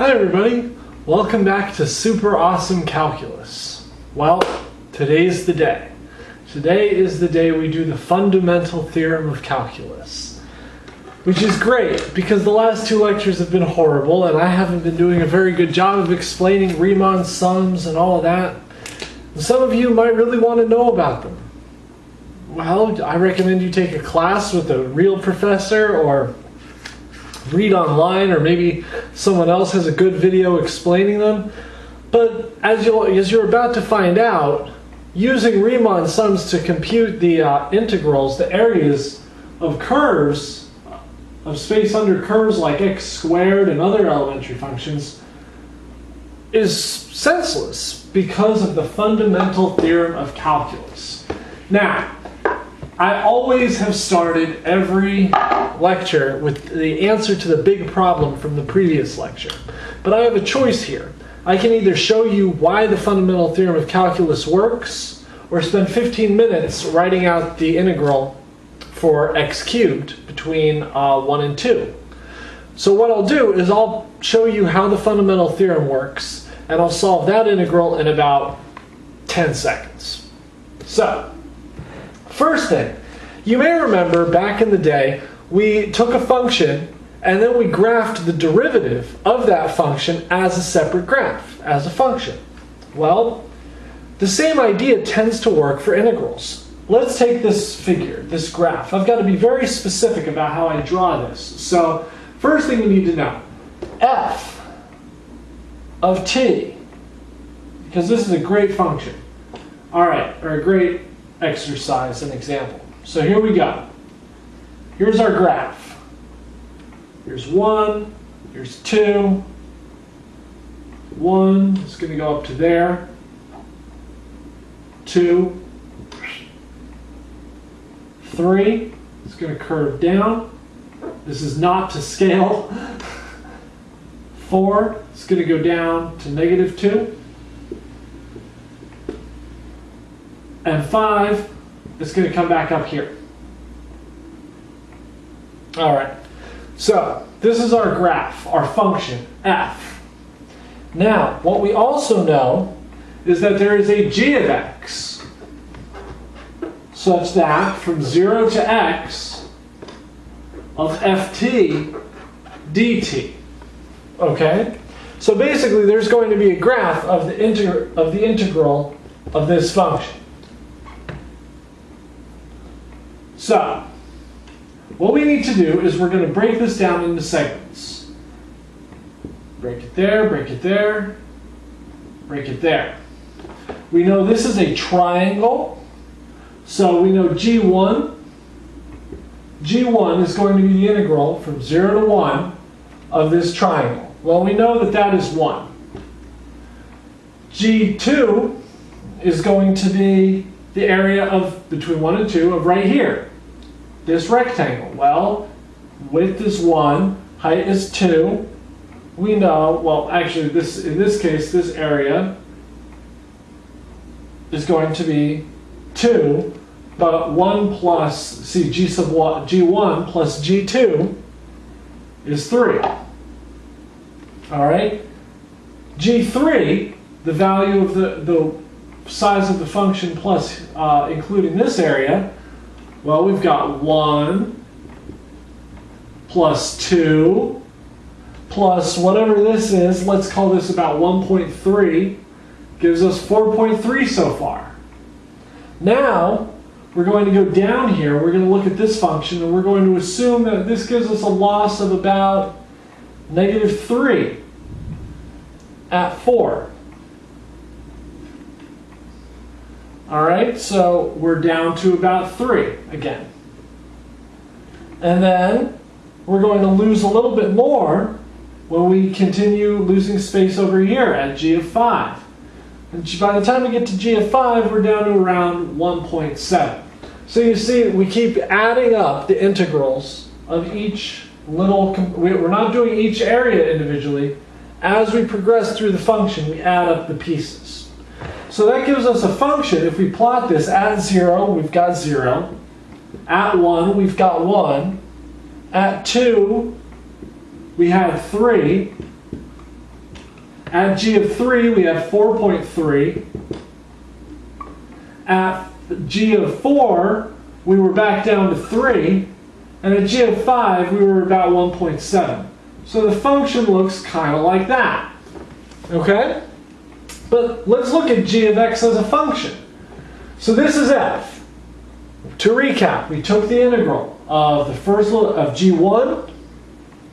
Hi everybody, welcome back to Super Awesome Calculus. Well, today's the day. Today is the day we do the Fundamental Theorem of Calculus. Which is great, because the last two lectures have been horrible and I haven't been doing a very good job of explaining Riemann sums and all of that. And some of you might really want to know about them. Well, I recommend you take a class with a real professor or read online, or maybe someone else has a good video explaining them. But as you're about to find out, using Riemann sums to compute the integrals, the areas of curves, of space under curves like x squared and other elementary functions, is senseless because of the Fundamental Theorem of Calculus. Now, I always have started every lecture with the answer to the big problem from the previous lecture. But I have a choice here. I can either show you why the Fundamental Theorem of Calculus works, or spend 15 minutes writing out the integral for x cubed between 1 and 2. So what I'll do is I'll show you how the fundamental theorem works, and I'll solve that integral in about 10 seconds. So, first thing, you may remember back in the day we took a function and then we graphed the derivative of that function as a separate graph, as a function. Well, the same idea tends to work for integrals. Let's take this figure, this graph. I've got to be very specific about how I draw this. So, first thing we need to know, f of t, because this is a great function. All right, or a great exercise, an example. So here we go. Here's our graph. Here's 1, here's 2. 1 is going to go up to there. 2. 3 is going to curve down. This is not to scale. 4 is going to go down to -2. And 5 is going to come back up here. All right, so this is our graph, our function, f. Now, what we also know is that there is a g of x, such that from 0 to x of ft dt. Okay? So basically, there's going to be a graph of the integral of this function. So, what we need to do is we're going to break this down into segments. Break it there, break it there, break it there. We know this is a triangle, so we know g1. g1 is going to be the integral from 0 to 1 of this triangle. Well, we know that that is 1. g2 is going to be the area of between 1 and 2 of right here. This rectangle. Well, width is 1, height is 2. We know, well, actually, in this case, this area is going to be 2, but 1 plus, see, g1 plus g2 is 3. All right? g3, the value of the size of the function plus including this area, well, we've got 1 plus 2 plus whatever this is, let's call this about 1.3, gives us 4.3 so far. Now, we're going to go down here, we're going to look at this function, and we're going to assume that this gives us a loss of about -3 at 4. All right, so we're down to about 3 again. And then we're going to lose a little bit more when we continue losing space over here at g of 5. And by the time we get to g of 5, we're down to around 1.7. So you see, we keep adding up the integrals of each little, we're not doing each area individually. As we progress through the function, we add up the pieces. So that gives us a function. If we plot this at 0, we've got 0. At 1, we've got 1. At 2, we have 3. At g of 3, we have 4.3. At g of 4, we were back down to 3. And at g of 5, we were about 1.7. So the function looks kind of like that. Okay? But let's look at g of x as a function. So this is f. To recap, we took the integral of the first of g1,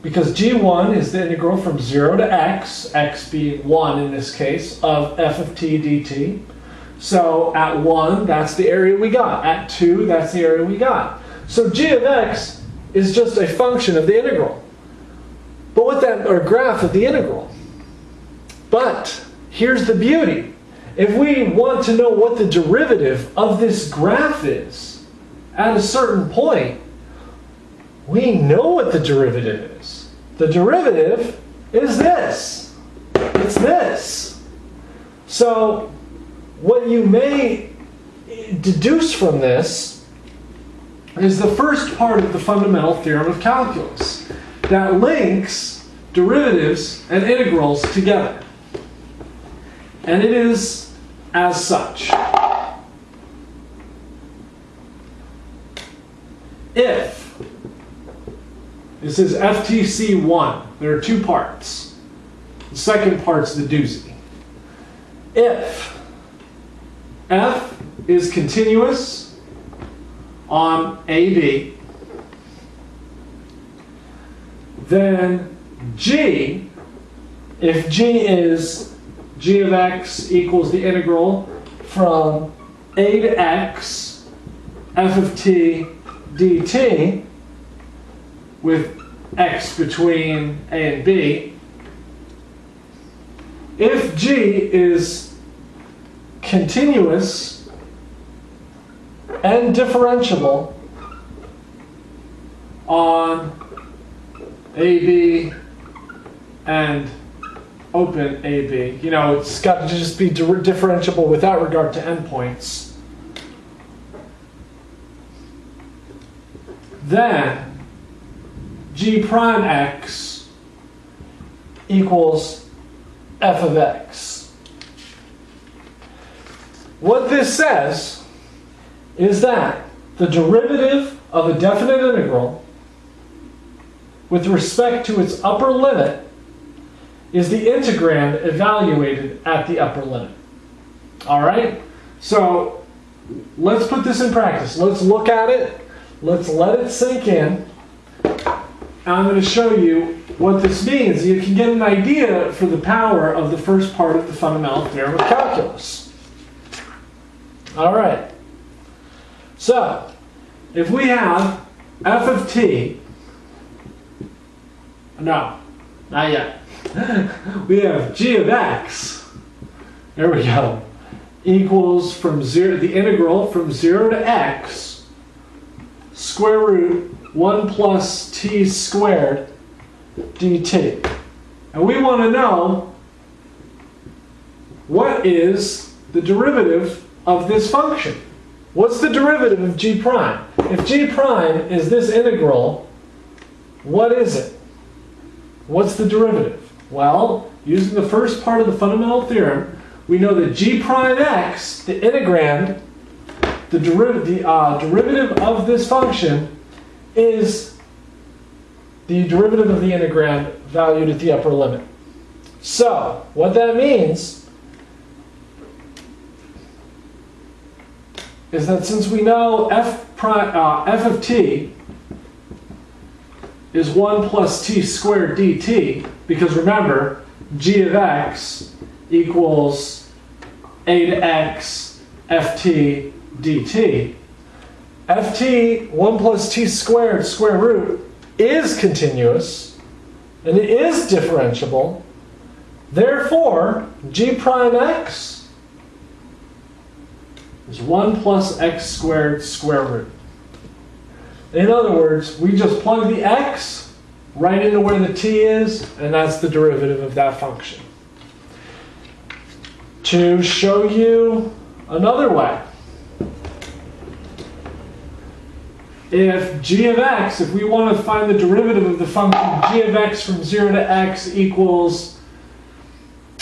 because g1 is the integral from 0 to x being 1 in this case, of f of t dt. So at 1, that's the area we got. At 2, that's the area we got. So g of x is just a function of the integral. But what that, or graph of the integral. But here's the beauty. If we want to know what the derivative of this graph is at a certain point, we know what the derivative is. The derivative is this. It's this. So what you may deduce from this is the first part of the fundamental theorem of calculus that links derivatives and integrals together. And it is as such. If this is FTC1, there are two parts. The second part's the doozy. If f is continuous on AB, then g, if g is g of x equals the integral from a to x f of t dt, with x between a and b, if g is continuous and differentiable on AB and open AB, you know, it's got to just be differentiable without regard to endpoints, then g prime x equals f of x. What this says is that the derivative of a definite integral with respect to its upper limit is the integrand evaluated at the upper limit. All right? So let's put this in practice. Let's look at it. Let's let it sink in. And I'm going to show you what this means. You can get an idea for the power of the first part of the fundamental theorem of calculus. All right. So, if we have f of t, no, not yet. We have g of x, there we go, equals from 0, the integral from 0 to x, square root 1 plus t squared dt. And we want to know what is the derivative of this function. What's the derivative of g prime? If g prime is this integral, what is it? What's the derivative? Well, using the first part of the fundamental theorem, we know that g prime x, the integrand, the derivative of this function, is the derivative of the integrand valued at the upper limit. So, what that means is that since we know f of t is 1 plus t squared dt, because remember, g of x equals a to x ft dt. ft, 1 plus t squared square root, is continuous, and it is differentiable. Therefore, g prime x is 1 plus x squared square root. In other words, we just plug the x right into where the t is, and that's the derivative of that function. To show you another way, if g of x, if we want to find the derivative of the function g of x from 0 to x equals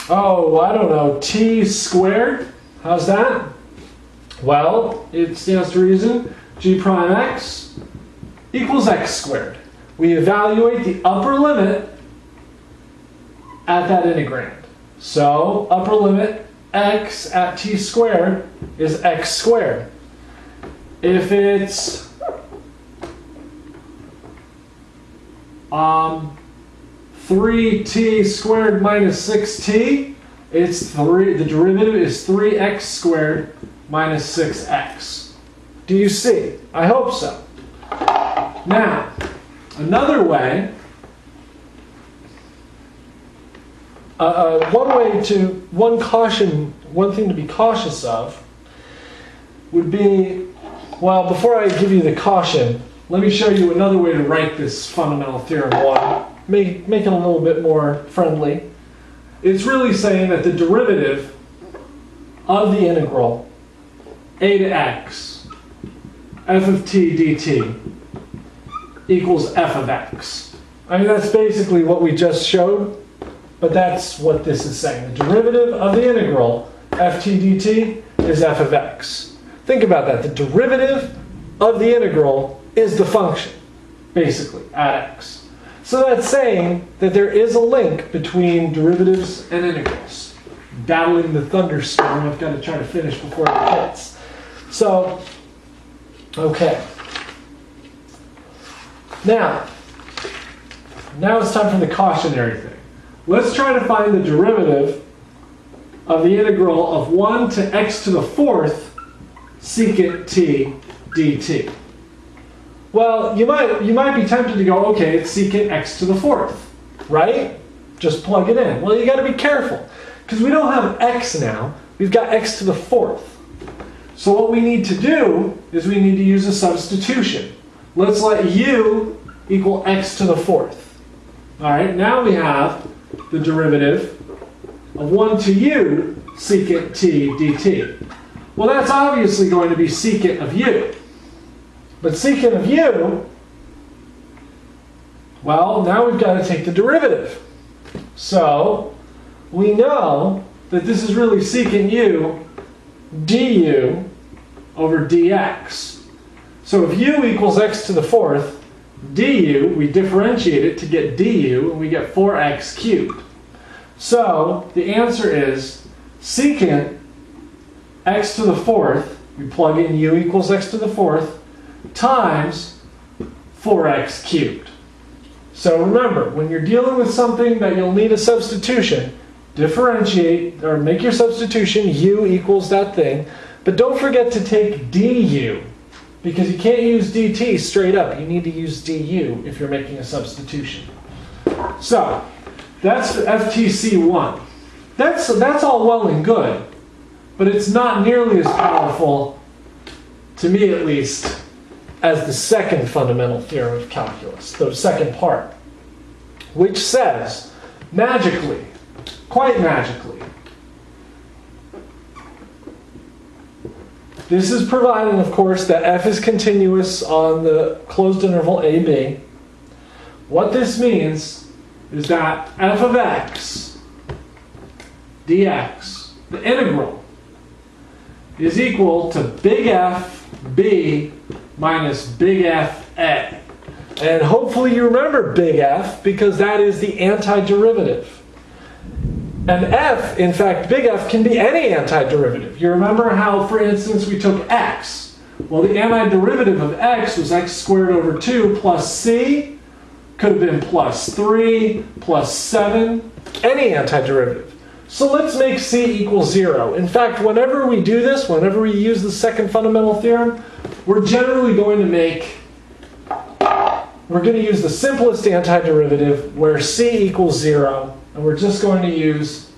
oh, I don't know, t squared. How's that? Well, it stands to reason g prime x equals x squared. We evaluate the upper limit at that integrand. So, upper limit x at t squared is x squared. If it's 3t squared minus 6t, it's 3, the derivative is 3x squared minus 6x. Do you see? I hope so. Now, another way, one thing to be cautious of would be, well, before I give you the caution, let me show you another way to write this fundamental theorem 1. Make it a little bit more friendly. It's really saying that the derivative of the integral a to x f of t dt equals f of x. I mean, that's basically what we just showed, but that's what this is saying. The derivative of the integral f t dt is f of x. Think about that. The derivative of the integral is the function, basically, at x. So that's saying that there is a link between derivatives and integrals. Battling the thunderstorm, I've got to try to finish before it hits. So, okay. Now it's time for the cautionary thing. Let's try to find the derivative of the integral of 1 to x to the 4th secant t dt. Well, you might be tempted to go, okay, it's secant x to the 4th, right? Just plug it in. Well, you got to be careful, because we don't have x now. We've got x to the 4th. So what we need to do is we need to use a substitution. Let's let u equal x to the 4th. All right, now we have the derivative of 1 to u secant t dt. Well, that's obviously going to be secant of u. But secant of u, well, now we've got to take the derivative. So we know that this is really secant u du over dx. So if u equals x to the 4th, du, we differentiate it to get du, and we get 4x cubed. So the answer is secant x to the 4th, we plug in u equals x to the 4th, times 4x cubed. So remember, when you're dealing with something that you'll need a substitution, differentiate, or make your substitution, u equals that thing, but don't forget to take du, because you can't use dt straight up. You need to use du if you're making a substitution. So, that's FTC1. That's all well and good, but it's not nearly as powerful, to me at least, as the second fundamental theorem of calculus, the second part, which says, magically, quite magically, this is providing, of course, that f is continuous on the closed interval ab. What this means is that f of x dx, the integral, is equal to big F b minus big F a. And hopefully you remember big F, because that is the antiderivative. And f, in fact, big F can be any antiderivative. You remember how, for instance, we took x. Well, the antiderivative of x was x squared over 2 plus c. Could have been plus 3, plus 7, any antiderivative. So let's make c equal 0. In fact, whenever we do this, whenever we use the second fundamental theorem, we're generally going to use the simplest antiderivative where c equals 0, and we're just going to use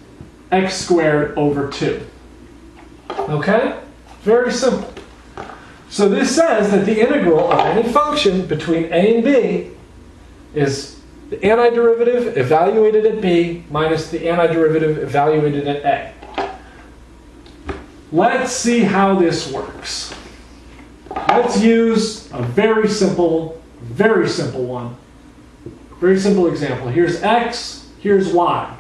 x squared over 2. Okay? Very simple. So this says that the integral of any function between a and b is the antiderivative evaluated at b minus the antiderivative evaluated at a. Let's see how this works. Let's use a very simple one. Very simple example. Here's x, here's y.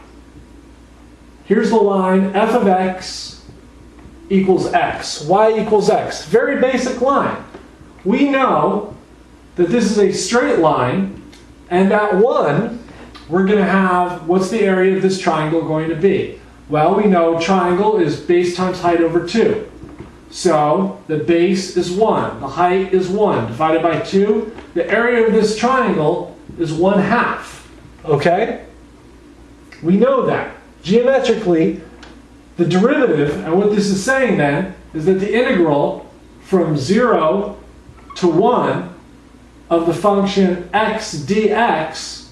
here's the line f of x equals x, y equals x. Very basic line. We know that this is a straight line, and at 1, we're going to have, what's the area of this triangle going to be? Well, we know triangle is base times height over 2. So the base is 1, the height is 1, divided by 2. The area of this triangle is 1/2. Okay? We know that. Geometrically, the derivative, and what this is saying then, is that the integral from 0 to 1 of the function x dx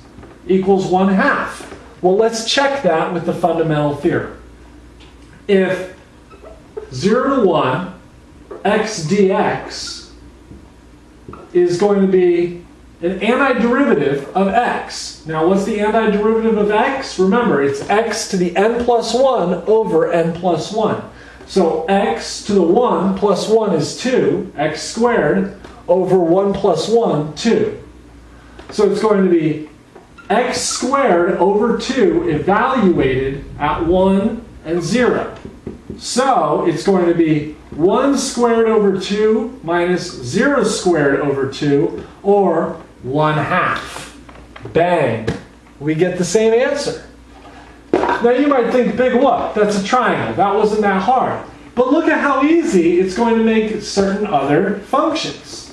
equals 1/2. Well, let's check that with the fundamental theorem. If 0 to 1, x dx is going to be an antiderivative of x. Now, what's the antiderivative of x? Remember, it's x to the n plus 1 over n plus 1. So x to the 1 plus 1 is 2, x squared, over 1 plus 1, 2. So it's going to be x squared over 2 evaluated at 1 and 0. So it's going to be 1 squared over 2 minus 0 squared over 2, or 1/2. Bang. We get the same answer. Now you might think, big what? That's a triangle. That wasn't that hard. But look at how easy it's going to make certain other functions.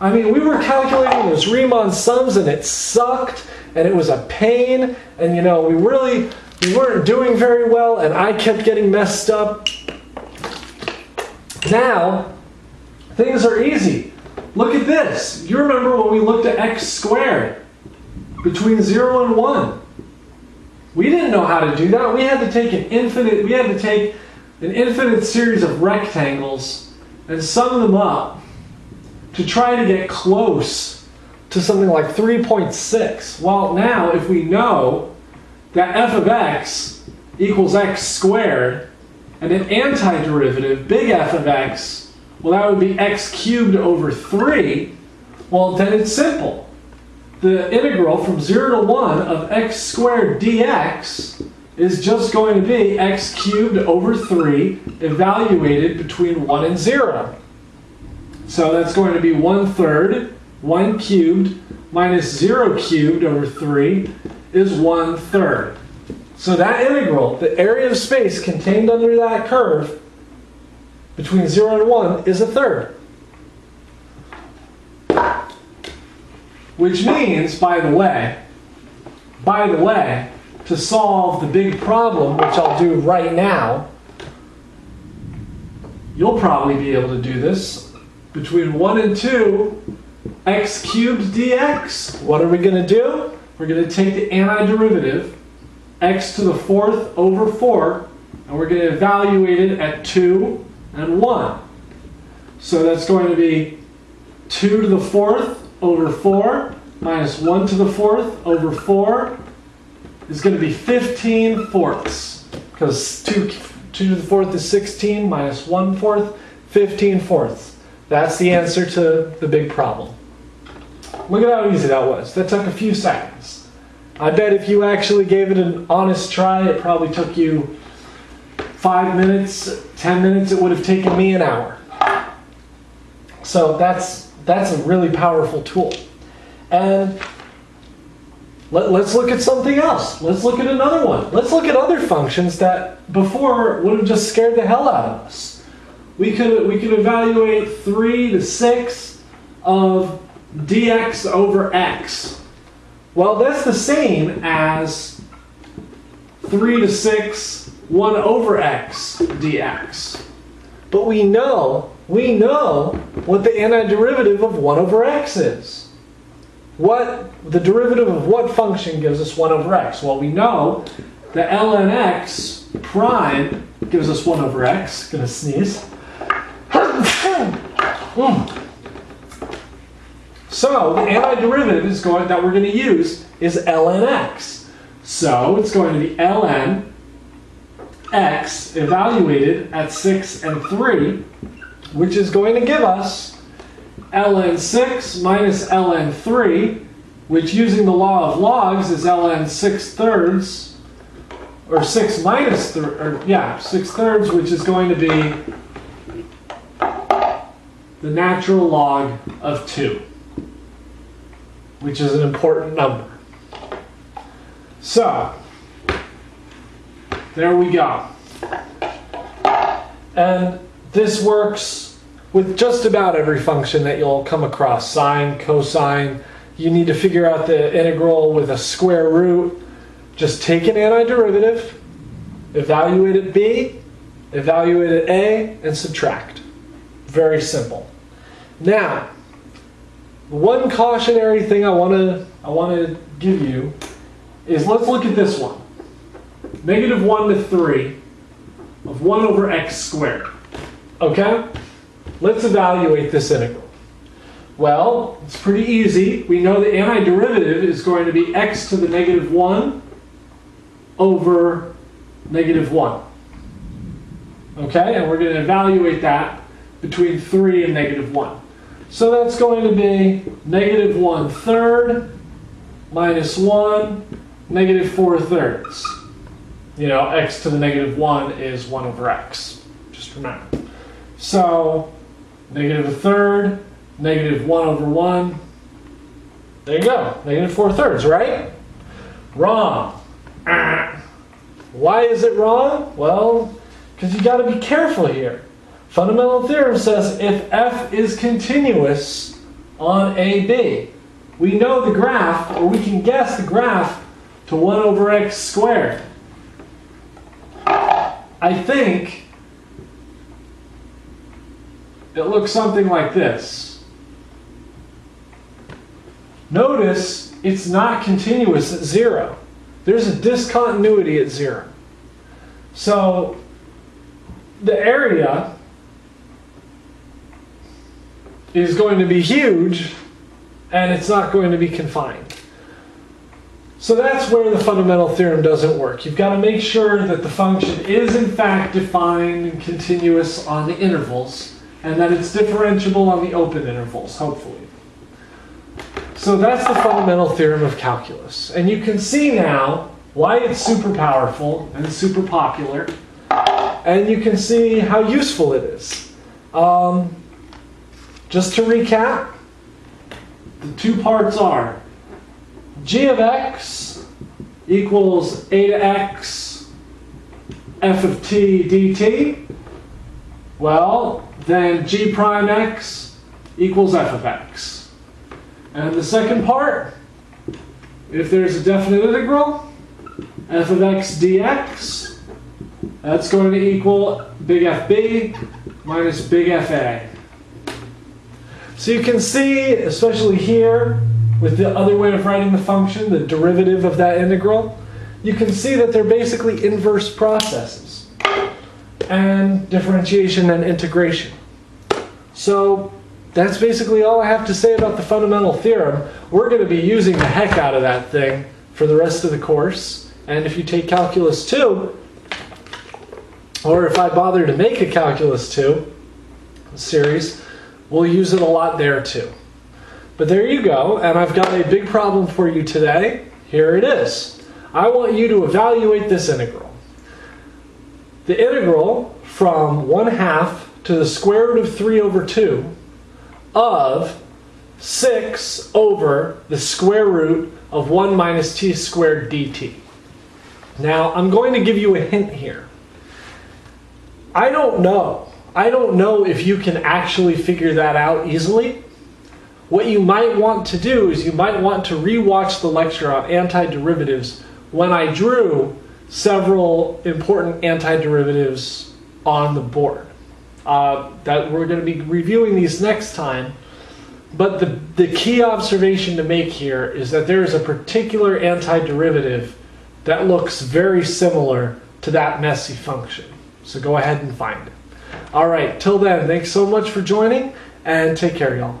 I mean, we were calculating those Riemann sums and it sucked and it was a pain, and you know, we weren't doing very well and I kept getting messed up. Now, things are easy. Look at this. You remember when we looked at x squared between 0 and 1? We didn't know how to do that. We had to take an infinite series of rectangles and sum them up to try to get close to something like 3.6. Well, now if we know that f of x equals x squared, and an antiderivative, big F of x, well, that would be x cubed over 3. Well, then it's simple. The integral from 0 to 1 of x squared dx is just going to be x cubed over 3 evaluated between 1 and 0. So that's going to be 1/3, 1 cubed minus 0 cubed over 3 is 1/3. So that integral, the area of space contained under that curve between 0 and 1 is 1/3. Which means, by the way, to solve the big problem, which I'll do right now, you'll probably be able to do this. Between 1 and 2, x cubed dx. What are we going to do? We're going to take the antiderivative, x to the 4th over 4, and we're going to evaluate it at 2 and 1. So that's going to be 2 to the 4th over 4 minus 1 to the 4th over 4 is going to be 15/4, because 2 to the 4th is 16 minus 1/4, 15/4. That's the answer to the big problem. Look at how easy that was. That took a few seconds. I bet if you actually gave it an honest try, it probably took you 5 minutes, 10 minutes. It would have taken me an hour. So that's a really powerful tool. And let's look at something else. Let's look at another one. Let's look at other functions that before would have just scared the hell out of us. We could evaluate 3 to 6 of dx over x. Well, that's the same as 3 to 6, 1 over x dx. But we know what the antiderivative of 1 over x is. What the derivative of what function gives us 1 over x? Well, we know that ln x prime gives us 1 over x. Gonna sneeze. So the antiderivative that we're going to use is ln x. So it's going to be ln x evaluated at 6 and 3, which is going to give us ln 6 minus ln 3, which using the law of logs is ln 6/3 or 6 minus 6 thirds, which is going to be the natural log of 2, which is an important number. So, there we go. And this works with just about every function that you'll come across. Sine, cosine. You need to figure out the integral with a square root. Just take an antiderivative, evaluate at b, evaluate at a, and subtract. Very simple. Now, one cautionary thing I want to give you is, let's look at this one. Negative 1 to 3 of 1 over x squared. Okay? Let's evaluate this integral. Well, it's pretty easy. We know the antiderivative is going to be x to the negative 1 over negative 1. Okay? And we're going to evaluate that between 3 and negative 1. So that's going to be negative 1/3 minus 1, negative 4/3. You know, x to the negative 1 is 1 over x. Just remember. So, negative 1/3, negative 1 over 1. There you go. Negative 4/3, right? Wrong. Why is it wrong? Well, because you got to be careful here. Fundamental theorem says if f is continuous on AB, we know the graph, or we can guess the graph to 1 over x squared. I think it looks something like this. Notice it's not continuous at 0. There's a discontinuity at 0. So the area is going to be huge, and it's not going to be confined. So that's where the fundamental theorem doesn't work. You've got to make sure that the function is in fact defined and continuous on the intervals, and that it's differentiable on the open intervals, hopefully. So that's the fundamental theorem of calculus. And you can see now why it's super powerful and super popular, and you can see how useful it is. Just to recap, the two parts are g of x equals a to x f of t dt. Well, then g prime x equals f of x. And the second part, if there's a definite integral, f of x dx, that's going to equal big FB minus big FA. So you can see, especially here, with the other way of writing the function, the derivative of that integral, you can see that they're basically inverse processes, and differentiation and integration. So that's basically all I have to say about the fundamental theorem. We're going to be using the heck out of that thing for the rest of the course, and if you take Calculus 2, or if I bother to make a Calculus 2 series, we'll use it a lot there too. But there you go, and I've got a big problem for you today. Here it is. I want you to evaluate this integral. The integral from 1/2 to the square root of 3 over 2 of 6 over the square root of 1 minus t squared dt. Now, I'm going to give you a hint here. I don't know if you can actually figure that out easily. What you might want to do is you might want to re-watch the lecture on antiderivatives when I drew several important antiderivatives on the board. That we're going to be reviewing these next time. But the key observation to make here is that there is a particular antiderivative that looks very similar to that messy function. So go ahead and find it. All right, till then, thanks so much for joining, and take care, y'all.